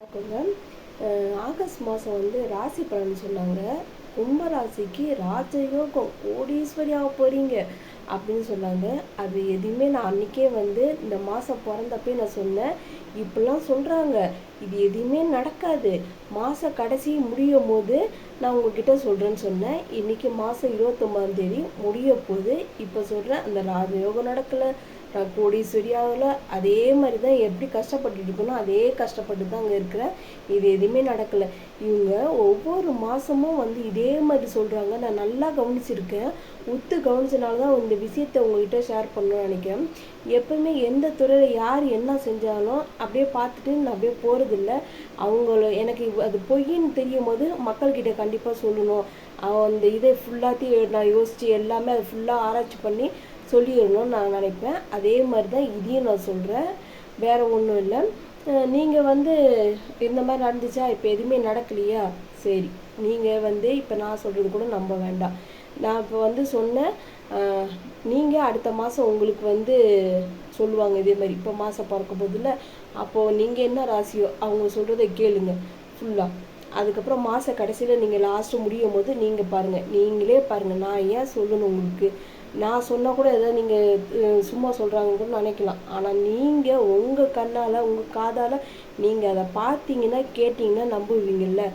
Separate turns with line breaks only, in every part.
வணக்கங்க. ஆகஸ்ட் மாதம் ராசி பலன் சொன்னாங்க. கும்ப ராசிக்கு ராஜயோகம், கோடீஸ்வரி ஆக போகிறீங்க அப்படின்னு சொன்னாங்க. அது எதுவுமே நான் அன்றைக்கே இந்த மாதம் பிறந்தப்பே நான் சொன்னேன். இப்படிலாம் சொல்கிறாங்க, இது எதுவுமே நடக்காது. மாதம் கடைசி முடியும் போது நான் உங்ககிட்ட சொல்கிறேன்னு சொன்னேன். இன்றைக்கி மாதம் 29ஆம் தேதி முடிய போகுது. இப்போ சொல்கிறேன், அந்த ராஜயோகம் நடக்கலை, நான் கோடீஸ்வரி ஆகலை. அதே மாதிரி தான் எப்படி கஷ்டப்பட்டுட்டு இருக்கணும், அதே கஷ்டப்பட்டு தான் அங்கே இருக்கிறேன். இது எதுவுமே நடக்கலை. இவங்க ஒவ்வொரு மாதமும் இதே மாதிரி சொல்கிறாங்க. நான் நல்லா கவனிச்சிருக்கேன். உத்து கவனிச்சனால தான் இந்த விஷயத்தை உங்ககிட்ட ஷேர் பண்ணணும்னு நினைக்கிறேன். எப்பவுமே எந்த துறையில் யார் என்ன செஞ்சாலும் அப்படியே பார்த்துட்டு நான் அப்படியே போகிறதில்ல. எனக்கு அது பொய்ன்னு தெரியும் போது மக்கள்கிட்ட கண்டிப்பாக சொல்லணும். அந்த இதை ஃபுல்லாத்தையும் நான் யோசித்து எல்லாமே அதை ஃபுல்லாக ஆராய்ச்சி பண்ணி சொல்லிடணும்னு நான் நினைப்பேன். அதே மாதிரி தான் இதையும் நான் சொல்கிறேன். வேறு ஒன்றும் இல்லை. நீங்கள் இந்த மாதிரி நடந்துச்சா, இப்போ எதுவுமே நடக்கலையா, சரி, நீங்கள் இப்போ நான் சொல்கிறது கூட நம்ப வேண்டாம். நான் இப்போ சொன்னேன். நீங்கள் அடுத்த மாதம் உங்களுக்கு சொல்லுவாங்க இதே மாதிரி. இப்போ மாதம் பிறக்க போதில்ல, அப்போது நீங்கள் என்ன ராசியோ அவங்க சொல்கிறத கேளுங்க ஃபுல்லாக. அதுக்கப்புறம் மாத கடைசியில் நீங்கள் லாஸ்ட்டு முடியும் போது நீங்கள் பாருங்கள், நீங்களே பாருங்கள். நான் ஏன் சொல்லணும் உங்களுக்கு? நான் சொன்னால் கூட எதாவது நீங்கள் சும்மா சொல்கிறாங்கன்னு கூட நினைக்கலாம். ஆனால் நீங்கள் உங்கள் கண்ணால் உங்கள் காதால் நீங்கள் அதை பார்த்தீங்கன்னா கேட்டிங்கன்னா நம்புவீங்கள்ல.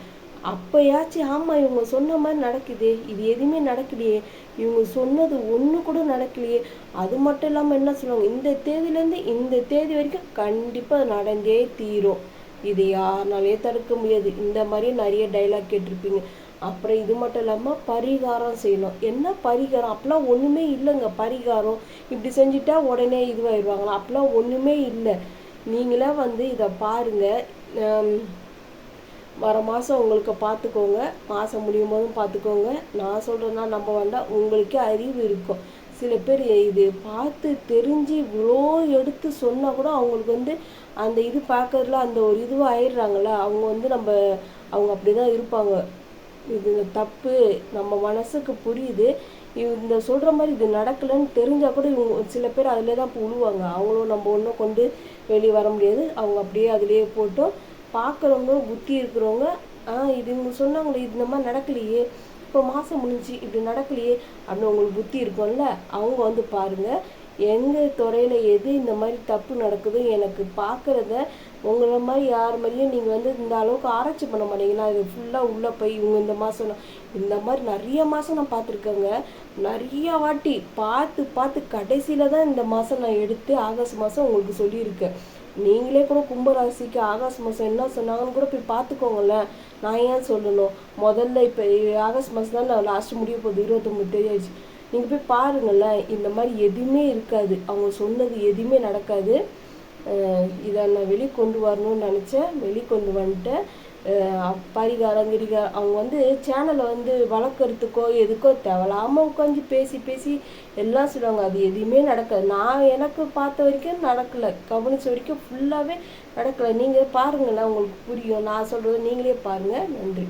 அப்போயாச்சும் ஆமாம், இவங்க சொன்ன மாதிரி நடக்குது, இது எதுவுமே நடக்கலையே, இவங்க சொன்னது ஒன்று கூட நடக்கலையே. அது மட்டும் இல்லாமல் என்ன சொல்லுவாங்க, இந்த தேதியிலேருந்து இந்த தேதி வரைக்கும் கண்டிப்பாக நடந்தே தீரும், இது யாருனாலே தடுக்க முடியாது. இந்த மாதிரி நிறைய டைலாக் கேட்டிருப்பீங்க. அப்புறம் இது மட்டும் இல்லாமல் பரிகாரம் செய்யணும். என்ன பரிகாரம்? அப்பெல்லாம் ஒன்றுமே இல்லைங்க. பரிகாரம் இப்படி செஞ்சுட்டா உடனே இதுவாயிடுவாங்களா? அப்பெல்லாம் ஒன்றுமே இல்லை. நீங்களே இதை பாருங்கள். வர மாதம் உங்களுக்கு பார்த்துக்கோங்க, மாதம் முடியும் போதும் பார்த்துக்கோங்க. நான் சொல்கிறேன்னா நம்ப வேண்டாம், உங்களுக்கே அறிவு இருக்கும். சில பேர் இது பார்த்து தெரிஞ்சு இவ்வளோ எடுத்து சொன்னால் கூட அவங்களுக்கு அந்த இது பார்க்கறதுல அந்த ஒரு இதுவாக ஆயிடுறாங்களா, அவங்க அவங்க அப்படி தான் இருப்பாங்க. இது தப்பு, நம்ம மனசுக்கு புரியுது. இந்த சொல்கிற மாதிரி இது நடக்கலைன்னு தெரிஞ்சால் கூட இவங்க சில பேர் அதிலே தான் இப்போ விழுவாங்க. அவங்களும் நம்ம ஒன்றும் கொண்டு வெளியே வர முடியாது. அவங்க அப்படியே அதிலேயே போட்டோம். பார்க்குறவங்க புத்தி இருக்கிறவங்க, இது இவங்க சொன்னாங்களே, இது இந்த மாதிரி நடக்கலையே, இப்போ மாதம் முடிஞ்சு இப்படி நடக்கலையே அப்படின்னு உங்களுக்கு புத்தி இருக்கும்ல, அவங்க பாருங்கள். எங்கள் துறையில் எது இந்த மாதிரி தப்பு நடக்குது எனக்கு பார்க்குறத உங்களை மாதிரி யார் மாதிரியும் நீங்கள் இந்த அளவுக்கு ஆராய்ச்சி பண்ண மாட்டீங்கன்னா, இது ஃபுல்லாக உள்ளே போய் இவங்க இந்த மாதம் இந்த மாதிரி நிறைய மாதம் நான் பார்த்துருக்கேங்க. நிறைய வாட்டி பார்த்து பார்த்து கடைசியில் தான் இந்த மாதம் நான் எடுத்து ஆகஸ்ட் மாதம் உங்களுக்கு சொல்லியிருக்கேன். நீங்களே கூட கும்பராசிக்கு ஆகஸ்ட் மாதம் என்ன சொன்னாங்கன்னு கூட போய் பார்த்துக்கோங்களேன். நான் ஏன் சொல்லணும்? முதல்ல இப்போ ஆகஸ்ட் மாதம் தான் நான் லாஸ்ட்டு முடிய போகுது, 29 ஆயிடுச்சு. நீங்கள் போய் பாருங்களேன், இந்த மாதிரி எதுவுமே இருக்காது. அவங்க சொன்னது எதுவுமே நடக்காது. இதை நான் வெளிக்கொண்டு வரணும்னு நினச்சேன், வெளிக்கொண்டு வந்துட்டேன். பரிகாரம் கிரிகாரம் அவங்க சேனலை வளர்க்குறதுக்கோ எதுக்கோ தேவையில்லாமல் உட்காந்து பேசி பேசி எல்லாம் சொல்லுவாங்க. அது எதுவுமே நடக்காது. நான் எனக்கு பார்த்த வரைக்கும் நடக்கலை, கவனித்த வரைக்கும் ஃபுல்லாகவே நடக்கலை. நீங்கள் பாருங்களேன், உங்களுக்கு புரியும். நான் சொல்கிறது நீங்களே பாருங்கள். நன்றி.